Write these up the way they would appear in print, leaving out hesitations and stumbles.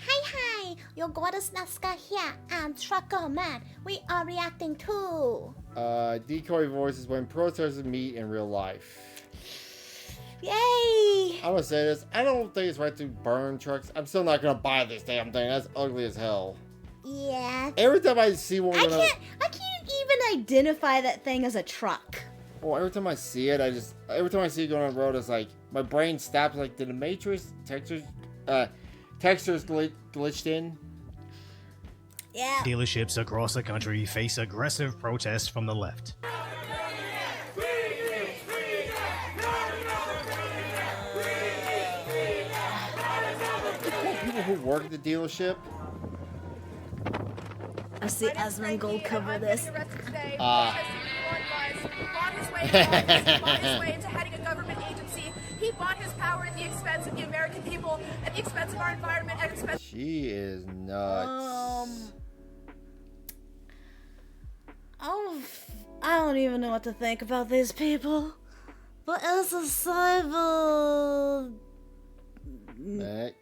Hi, your goddess Nazca here, and Trucker Man. We are reacting to... Decoy voices when protesters meet in real life. Yay! I'm gonna say this, I don't think it's right to burn trucks. I'm still not gonna buy this damn thing. That's ugly as hell. Yeah. Every time I see one, I can't even identify that thing as a truck. Well, every time I see it, every time I see it going on the road, it's like my brain stops. Like, did the Matrix textures glitched in? Yeah. Dealerships across the country face aggressive protests from the left. People who work at the dealership. I see Esmond Gold cover this. He bought his power at the expense of the American people, at the expense of our environment, at the expense. She is nuts. Oh, I don't even know what to think about these people. But as a cyber... Nick.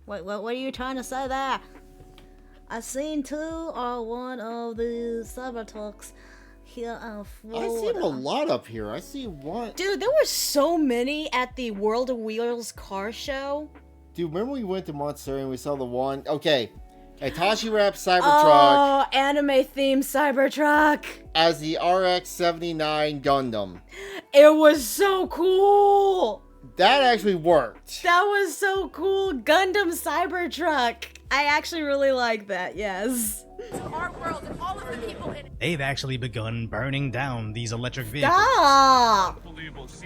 What are you trying to say there? I've seen two or one of these Cybertrucks here in Florida. I see them a lot up here. I see one. Dude, there were so many at the World of Wheels car show. Dude, remember we went to Monterey and we saw the one? Okay. Hitachi wrapped Cybertruck. Oh, anime-themed Cybertruck. As the RX-79 Gundam. It was so cool. That actually worked. That was so cool. Gundam Cybertruck. I actually really like that, yes. Our world and all of the people in it. They've actually begun burning down these electric vehicles. Stop!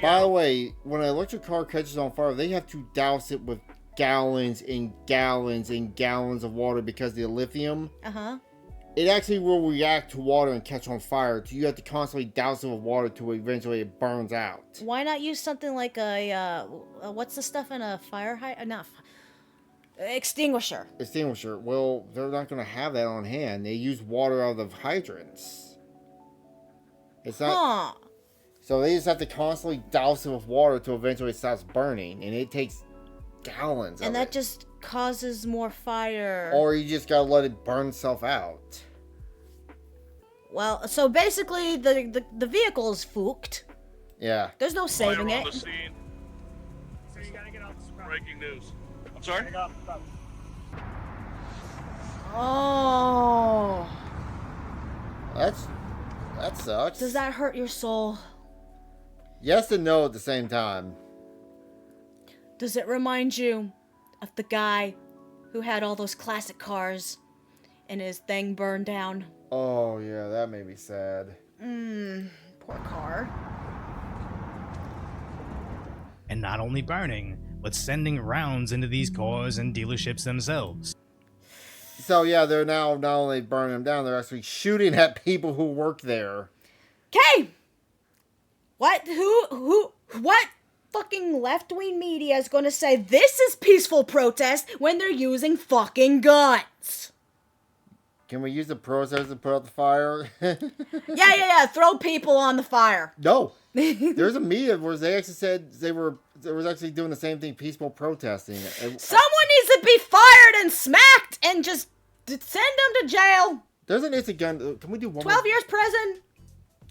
By the way, when an electric car catches on fire, they have to douse it with gallons and gallons and gallons of water because of the lithium. Uh-huh. It actually will react to water and catch on fire. So you have to constantly douse it with water to eventually it burns out. Why not use something like a what's the stuff in a fire extinguisher? Extinguisher. Well, they're not going to have that on hand. They use water out of hydrants. It's not. Huh. So they just have to constantly douse it with water to eventually it stops burning, and it takes gallons. And of that it. just causes more fire. Or you just gotta let it burn itself out. Well, so basically the vehicle is fooked. Yeah. There's no saving it. So you gotta get off the breaking news. I'm sorry? Oh. That sucks. Does that hurt your soul? Yes and no at the same time. Does it remind you of the guy who had all those classic cars and his thing burned down? Oh yeah, that made me sad. Poor car. And not only burning, but sending rounds into these cars and dealerships themselves. So yeah, they're now not only burning them down, they're actually shooting at people who work there. Okay. What fucking left-wing media is gonna say this is peaceful protest when they're using fucking guns? Can we use the protesters to put out the fire? Yeah. Throw people on the fire. No. There's a media where they actually said they was actually doing the same thing, peaceful protesting. Someone needs to be fired and smacked and just send them to jail. There's an instant gun. Can we do one 12 more? years prison.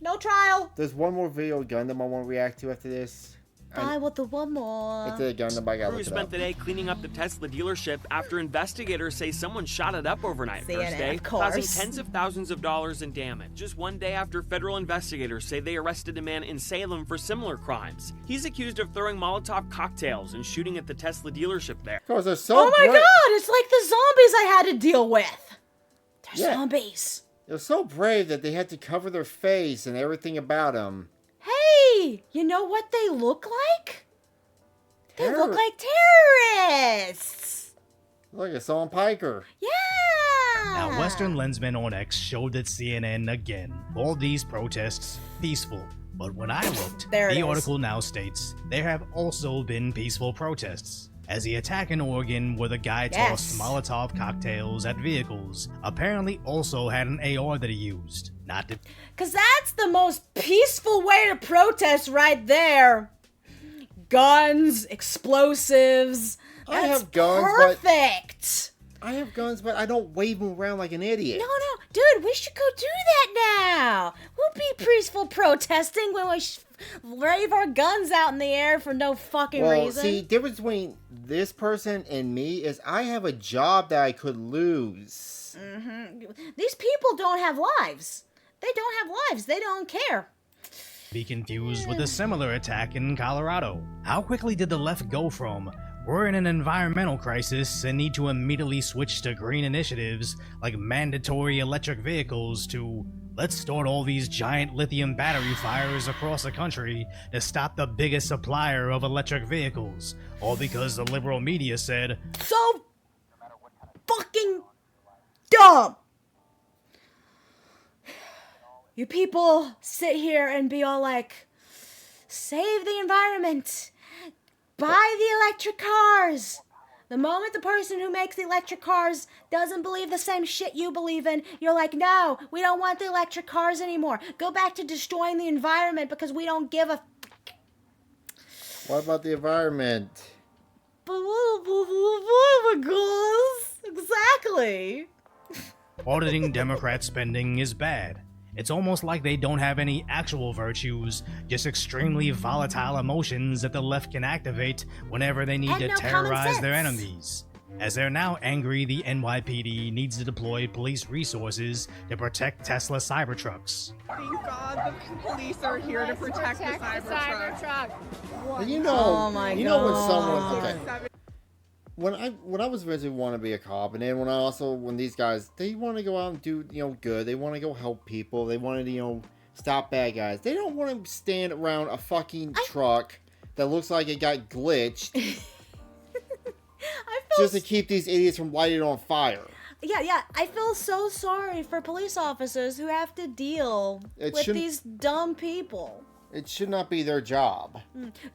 No trial. There's one more video Gundam I want to react to after this. I want the one more. It's a Gundam, I gotta Crew look it spent up. the day cleaning up the Tesla dealership after investigators say someone shot it up overnight CNN, Thursday, of course. causing tens of thousands of dollars in damage. Just one day after federal investigators say they arrested a man in Salem for similar crimes. He's accused of throwing Molotov cocktails and shooting at the Tesla dealership there. Because they're so Oh my brave. god, it's like the zombies I had to deal with. They're Yeah. zombies. They're so brave that they had to cover their face and everything about them. Hey, you know what they look like? They look like terrorists. Look at Solon Piker. Yeah. Now, Western Lensman on X showed that CNN again called these protests peaceful. But when I looked, There it the is. article now states there have also been peaceful protests. As the attack in Oregon where the guy tossed Yes. Molotov cocktails at vehicles apparently also had an AR that he used. Not to Because that's the most peaceful way to protest right there. guns, explosives. I That's have guns, perfect. I have guns, but I don't wave them around like an idiot. No, dude, we should go do that now. We'll be peaceful protesting when we wave our guns out in the air for no fucking reason. See, the difference between this person and me is I have a job that I could lose. These people don't have lives. They don't have lives. They don't care. Be confused with a similar attack in Colorado. How quickly did the left go from, we're in an environmental crisis and need to immediately switch to green initiatives like mandatory electric vehicles to, let's start all these giant lithium battery fires across the country to stop the biggest supplier of electric vehicles, all because the liberal media said, So fucking dumb. You people sit here and be all like, save the environment, buy the electric cars. The moment the person who makes the electric cars doesn't believe the same shit you believe in, you're like, no, we don't want the electric cars anymore. Go back to destroying the environment because we don't give a... What about the environment? Exactly. auditing Democrat spending is bad. It's almost like they don't have any actual virtues, just extremely volatile emotions that the left can activate whenever they need to terrorize their enemies. As they're now angry, the NYPD needs to deploy police resources to protect Tesla Cybertrucks. Thank God the police are here to protect the Cybertruck. You know, oh my you know God. when someone when I was originally want to be a cop, and then when these guys, they want to go out and do good, they want to go help people, they want to stop bad guys. They don't want to stand around a fucking truck that looks like it got glitched just to keep these idiots from lighting it on fire. Yeah, I feel so sorry for police officers who have to deal with these dumb people. It should not be their job.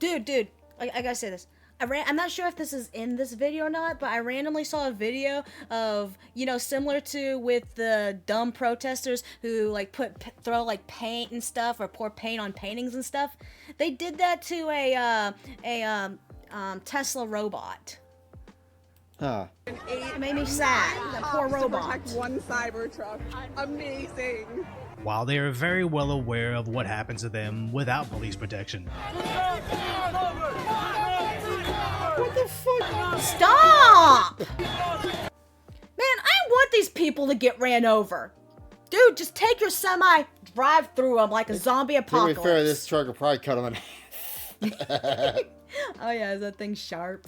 Dude, I gotta say this. I'm not sure if this is in this video or not, but I randomly saw a video of, similar to with the dumb protesters who throw paint and stuff or pour paint on paintings and stuff. They did that to a Tesla robot. Huh. It made me sad. That poor robot. Protect one Cybertruck. Amazing. While they are very well aware of what happens to them without police protection. What the fuck? Stop! Man, I want these people to get ran over. Dude, just take your semi, drive through them like a zombie apocalypse. To be fair, this truck will probably cut them in half. Oh yeah, is that thing sharp?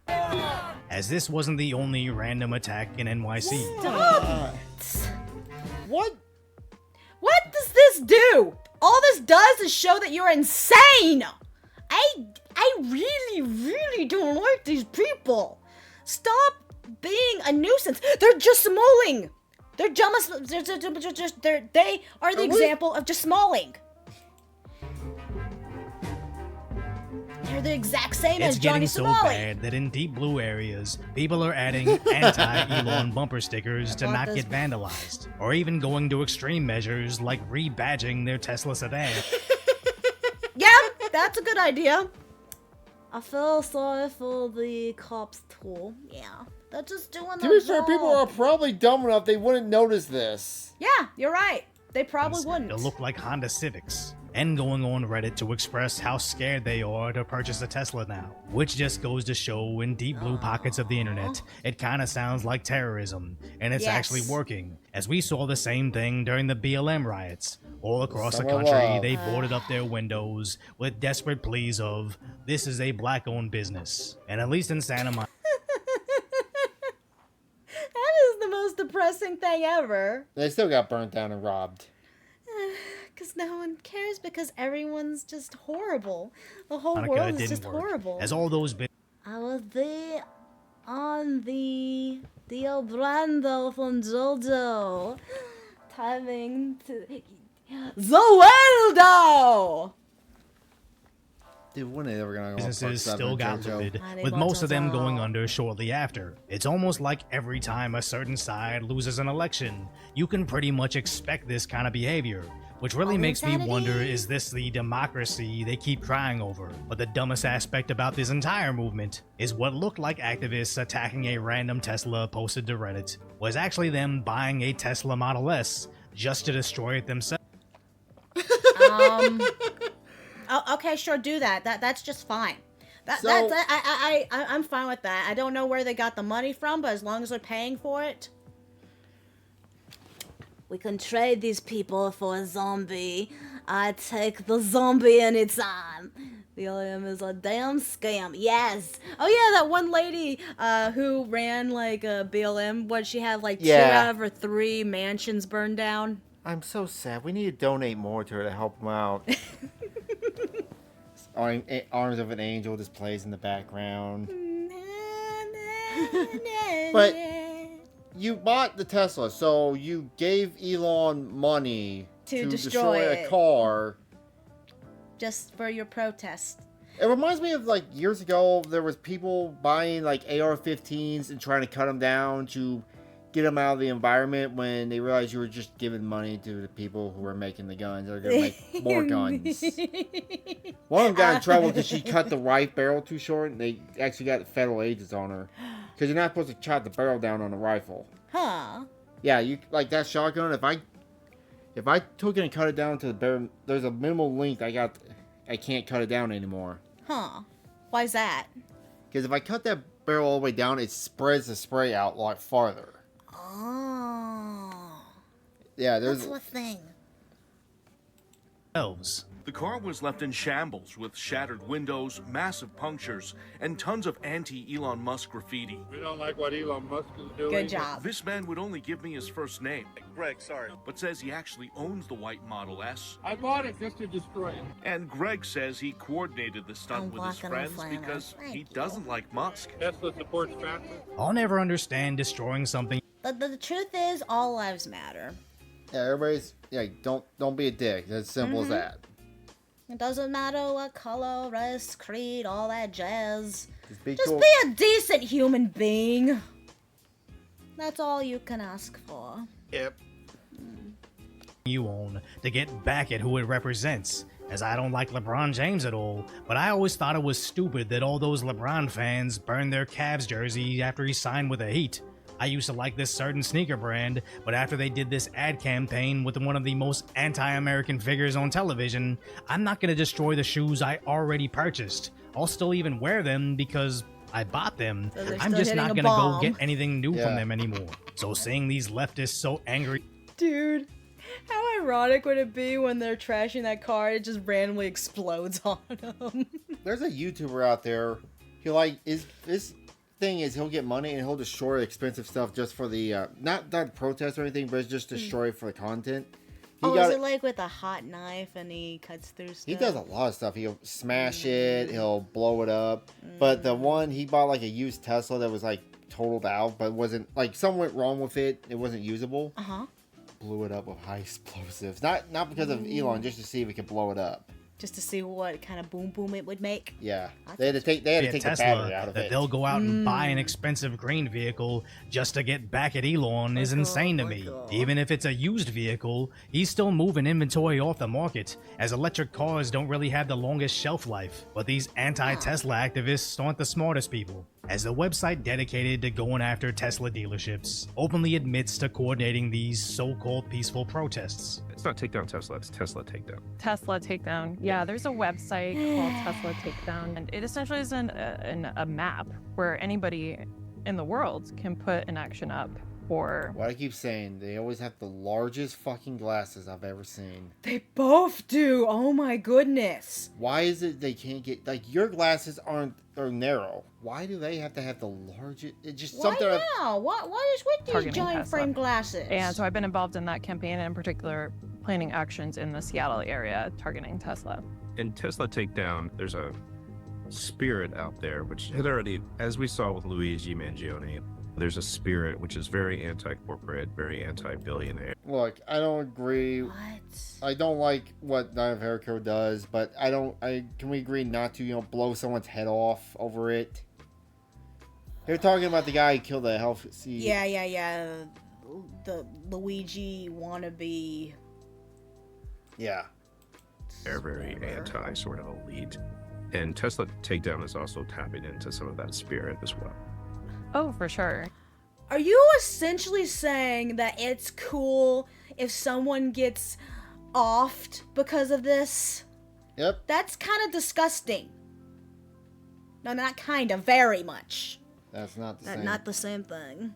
As this wasn't the only random attack in NYC. Stop! What? What does this do? All this does is show that you're insane! I really, really don't like these people. Stop being a nuisance. They're just smalling. They are the example of just smalling. They're the exact same as Johnny It's getting so Somali. bad that in deep blue areas, people are adding anti-Elon bumper stickers to not get vandalized, or even going to extreme measures like rebadging their Tesla sedan. Yeah, that's a good idea. I feel sorry for the cops too. Yeah, they're just doing To their be fair, job. people are probably dumb enough they wouldn't notice this. Yeah, you're right. They probably wouldn't. To look like Honda Civics, and going on Reddit to express how scared they are to purchase a Tesla now. Which just goes to show in deep blue pockets of the internet, it kinda sounds like terrorism, and it's actually working, as we saw the same thing during the BLM riots. All across the country, they boarded up their windows with desperate pleas of, this is a black-owned business. And at least in Santa Monica, That is the most depressing thing ever. They still got burnt down and robbed. Because no one cares because everyone's just horrible. The whole world is just horrible. as all those I was there on the Dio Brando from JoJo. Timing to... Zoeldo! Dude, when are they ever gonna go businesses still got looted, I with need most of them more going JoJo. under shortly after. It's almost like every time a certain side loses an election, you can pretty much expect this kind of behavior. Which really All makes me insanity. wonder, is this the democracy they keep crying over? But the dumbest aspect about this entire movement is what looked like activists attacking a random Tesla posted to Reddit was actually them buying a Tesla Model S just to destroy it themselves. Okay, sure, do that. That's just fine. So- I'm fine with that. I don't know where they got the money from, but as long as they're paying for it. We can trade these people for a zombie. I take the zombie anytime. BLM is a damn scam. Yes. Oh yeah, that one lady who ran like a BLM. What, she had like 2 Yeah. out of her 3 mansions burned down. I'm so sad. We need to donate more to her to help them out. Arms of an Angel just plays in the background. But you bought the Tesla, so you gave Elon money To to destroy destroy it. a car. Just for your protest. It reminds me of like years ago, there was people buying like AR-15s and trying to cut them down to get them out of the environment when they realized you were just giving money to the people who were making the guns. They're going to make more guns. One of them got in trouble because she cut the right barrel too short, and they actually got federal agents on her. Because you're not supposed to chop the barrel down on a rifle. Huh. Yeah, you like that shotgun. If I took it and cut it down to the barrel, there's a minimal length I can't cut it down anymore. Huh. Why's that? Because if I cut that barrel all the way down, it spreads the spray out a lot farther. Oh. Yeah, there's. That's a thing. The car was left in shambles with shattered windows, massive punctures, and tons of anti-Elon Musk graffiti. We don't like what Elon Musk is doing. Good job. This man would only give me his first name, Greg, sorry. but says he actually owns the white Model S. I bought it just to destroy it. And Greg says he coordinated the stunt I'm with his walking on friends flannel. because Thank he you. doesn't like Musk. Tesla supports traffic. I'll never understand destroying something The truth is, all lives matter. Yeah, everybody's. Yeah, don't be a dick. It's as simple as that. It doesn't matter what color, race, creed, all that jazz. Just be Just cool. be a decent human being. That's all you can ask for. Yep. you own to get back at who it represents. As I don't like LeBron James at all, but I always thought it was stupid that all those LeBron fans burned their Cavs jersey after he signed with the Heat. I used to like this certain sneaker brand, but after they did this ad campaign with one of the most anti-American figures on television, I'm not gonna destroy the shoes I already purchased. I'll still even wear them because I bought them. So they're I'm still just hitting not a gonna bomb. go get anything new Yeah. from them anymore. So seeing these leftists so angry Dude, how ironic would it be when they're trashing that car, it just randomly explodes on them? There's a YouTuber out there. He like his thing is he'll get money and he'll destroy expensive stuff just for the not protest or anything, but it's just destroy it for the content. He Oh, got is it like with a hot knife and he cuts through stuff? He does a lot of stuff. He'll smash it. He'll blow it up. But the one he bought like a used Tesla that was like totaled out, but wasn't like something went wrong with it. It wasn't usable. Uh-huh. Blew it up with high explosives. Not because of Elon, just to see if he could blow it up. Just to see what kind of boom boom it would make. Yeah, That's they had to take the Tesla battery out of that it. they'll go out and buy an expensive green vehicle just to get back at Elon is insane to me. Even if it's a used vehicle, he's still moving inventory off the market, as electric cars don't really have the longest shelf life. But these anti-Tesla activists aren't the smartest people, as the website dedicated to going after Tesla dealerships openly admits to coordinating these so-called peaceful protests. It's not Takedown Tesla, it's Tesla Takedown. Tesla Takedown. Yeah, there's a website called Tesla Takedown, and it essentially is a map where anybody in the world can put an action up for. What I keep saying, they always have the largest fucking glasses I've ever seen. They both do. Oh my goodness. Why is it they can't get like your glasses are narrow? Why do they have to have the largest? It's just Why something. now? What is with these Targeting giant Tesla. frame glasses? And so I've been involved in that campaign, and in particular, planning actions in the Seattle area targeting Tesla. In Tesla Takedown, there's a spirit out there, which had already, as we saw with Luigi Mangione, there's a spirit which is very anti-corporate, very anti-billionaire. Look, I don't agree. What? I don't like what Night of Herico does, but can we agree not to, blow someone's head off over it? They're talking about the guy who killed the health. Yeah. The Luigi wannabe Yeah. They're very anti sort of elite. And Tesla Takedown is also tapping into some of that spirit as well. Oh, for sure. Are you essentially saying that it's cool if someone gets offed because of this? Yep. That's kind of disgusting. No, not kind of, very much. That's not the same. Not the same thing.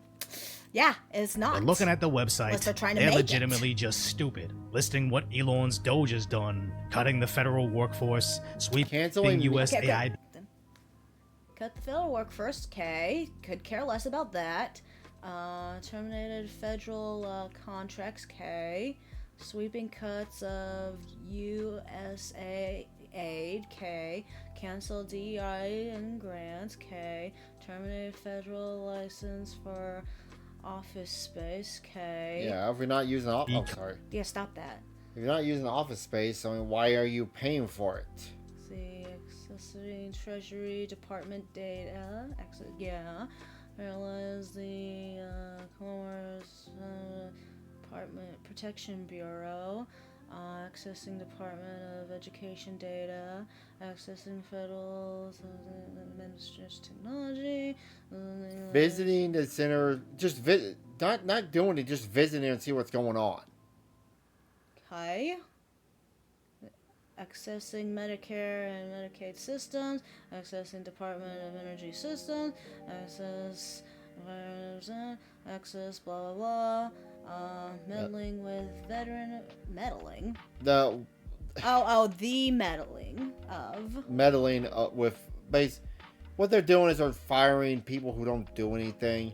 Yeah, it's not. But looking at the Unless website, they're trying to they're make legitimately just stupid. Listing what Elon's DOGE has done, cutting the federal workforce, sweeping Canceling USAID. Cut the federal work first, okay. Could care less about that. Terminated federal contracts, okay. Sweeping cuts of USA aid, okay. Canceled DEI and grants, okay. Terminated federal license for office space, okay. Yeah, if you're not using sorry. Yeah, stop that. If you're not using office space, I mean, why are you paying for it? See, accessing Treasury Department data. Yeah. Realize the Commerce Department Protection Bureau. Accessing Department of Education data. Accessing Federal Administrative Technology. Visiting the center, just visit, not doing it, just visiting and see what's going on. Okay. Accessing Medicare and Medicaid systems, accessing Department of Energy systems, access blah blah blah, meddling with meddling. The Meddling of. Meddling with base. What they're doing is they're firing people who don't do anything.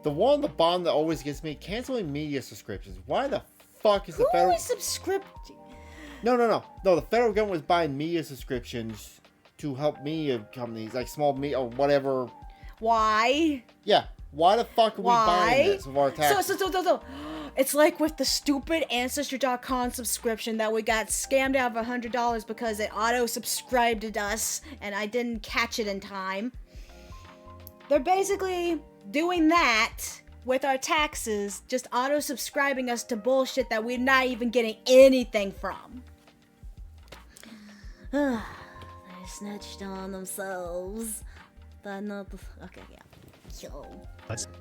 The one on the bottom that always gets me, canceling media subscriptions. Why the fuck is the federal? Who is subscribing? No. The federal government was buying media subscriptions to help media companies, like small media or whatever. Why? Yeah. Why the fuck are we buying this with our taxes? So. It's like with the stupid Ancestry.com subscription that we got scammed out of $100 because it auto-subscribed to us and I didn't catch it in time. They're basically doing that with our taxes, just auto-subscribing us to bullshit that we're not even getting anything from. They snitched on themselves. Okay, yeah.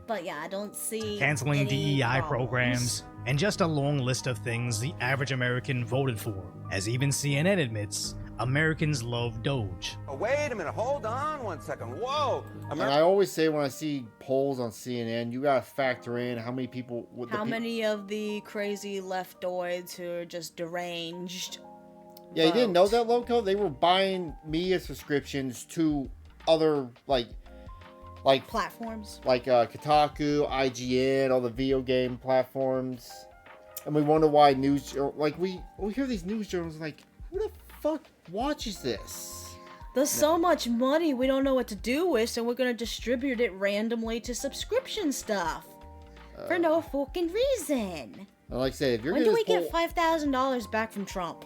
But yeah, I don't see Canceling any DEI problems. programs, and just a long list of things the average American voted for. As even CNN admits, Americans love DOGE. Oh, wait a minute, hold on 1 second. Whoa! And I always say when I see polls on CNN, you gotta factor in how many people. How many of the crazy leftoids who are just deranged? Yeah, you didn't know that, Loco? They were buying media subscriptions to other like platforms, like Kotaku, IGN, all the video game platforms, and we wonder why we hear these news journals like, who the fuck watches this? There's so much money we don't know what to do with, so we're gonna distribute it randomly to subscription stuff for no fucking reason. And like I said, if you're when do we get $5,000 back from Trump?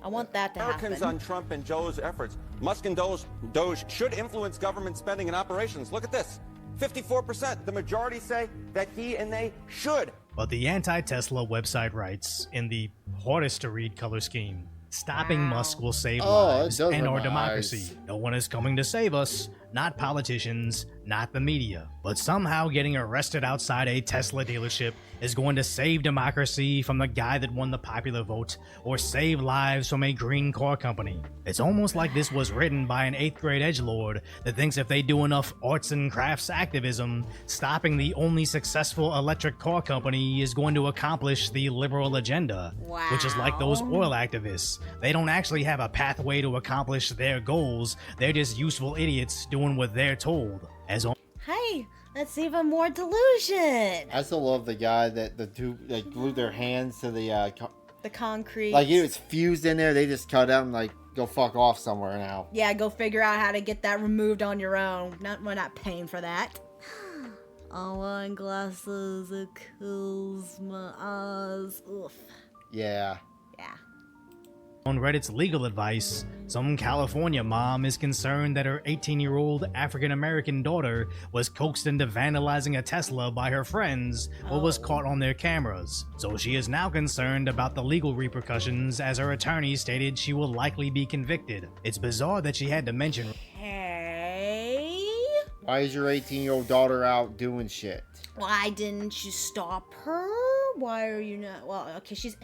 I want that to happen. Americans on Trump and Joe's efforts. Musk and DOGE should influence government spending and operations. Look at this. 54%. The majority say that he and they should. But the anti-Tesla website writes, in the hardest to read color scheme, stopping Musk will save lives and our democracy. No one is coming to save us. Not politicians, not the media. But somehow getting arrested outside a Tesla dealership is going to save democracy from the guy that won the popular vote, or save lives from a green car company. It's almost like this was written by an 8th grade edgelord that thinks if they do enough arts and crafts activism, stopping the only successful electric car company is going to accomplish the liberal agenda. Which is like those oil activists. They don't actually have a pathway to accomplish their goals. They're just useful idiots doing what they're told. Hey, that's even more delusion. I still love the guy that the two that glued their hands to the concrete. Like it was fused in there. They just cut out and like go fuck off somewhere now. Yeah, go figure out how to get that removed on your own. We're not paying for that. All wearing glasses, it kills my eyes. Oof. Yeah. Yeah. On Reddit's legal advice, some California mom is concerned that her 18-year-old African-American daughter was coaxed into vandalizing a Tesla by her friends but was caught on their cameras. So she is now concerned about the legal repercussions, as her attorney stated she will likely be convicted. It's bizarre that she had to mention... Hey? Why is your 18-year-old daughter out doing shit? Why didn't you stop her? Why are you not? Well, okay, she's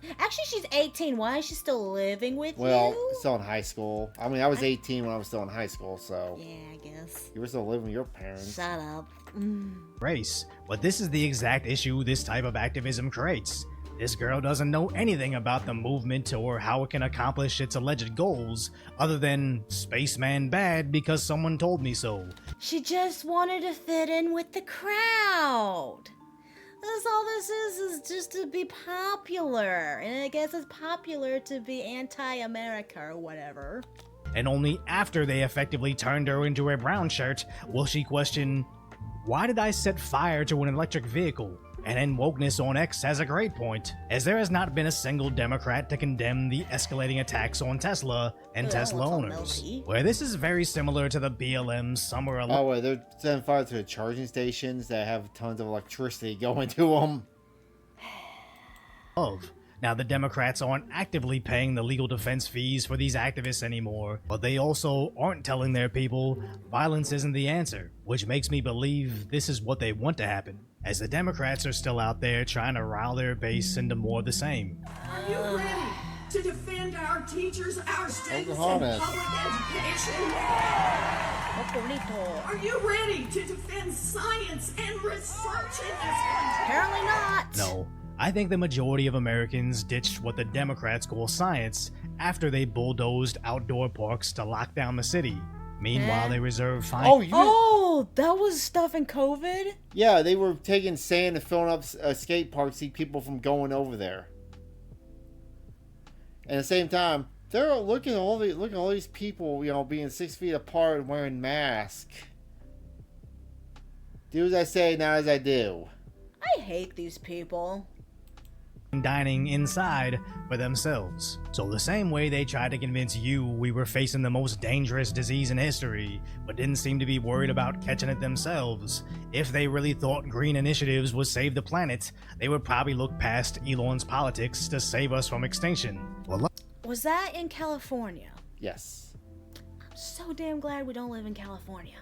18. Why is she still living with Well, you? still in high school. I mean, I was 18 when I was still in high school, so... Yeah, I guess. You were still living with your parents. Shut up. race, but this is the exact issue this type of activism creates. This girl doesn't know anything about the movement or how it can accomplish its alleged goals, other than spaceman bad because someone told me so. She just wanted to fit in with the crowd. That's all this is just to be popular. And I guess it's popular to be anti-America or whatever. And only after they effectively turned her into a brown shirt will she question, why did I set fire to an electric vehicle? And then Wokeness on X has a great point, as there has not been a single Democrat to condemn the escalating attacks on Tesla and Tesla owners, where this is very similar to the BLM summer... Oh, wait, they're setting fire to the charging stations that have tons of electricity going to them. Now, the Democrats aren't actively paying the legal defense fees for these activists anymore, but they also aren't telling their people violence isn't the answer, which makes me believe this is what they want to happen, as the Democrats are still out there trying to rile their base into more of the same. Are you ready to defend our teachers, our students, and Oklahoma. public education? Are you ready to defend science and research in this country? Apparently not. No. I think the majority of Americans ditched what the Democrats call science after they bulldozed outdoor parks to lock down the city. Meanwhile, they reserve fine. Oh, that was stuff in COVID? Yeah, they were taking sand and filling up skate parks to keep people from going over there. And at the same time, they're looking at all these people, you know, being 6 feet apart and wearing masks. Do as I say, not as I do. I hate these people. Dining inside for themselves. So the same way they tried to convince you we were facing the most dangerous disease in history, but didn't seem to be worried about catching it themselves, if they really thought green initiatives would save the planet, they would probably look past Elon's politics to save us from extinction. Well, was that in California? Yes. I'm so damn glad we don't live in California.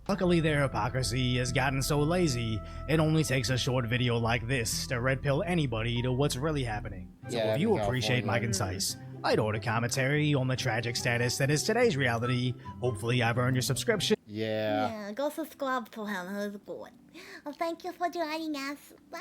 luckily, their hypocrisy has gotten so lazy, it only takes a short video like this to red pill anybody to what's really happening. So if you appreciate my concise, light order commentary on the tragic status that is today's reality, hopefully I've earned your subscription. Yeah, go subscribe to him, he's good. Well, thank you for joining us. Bye!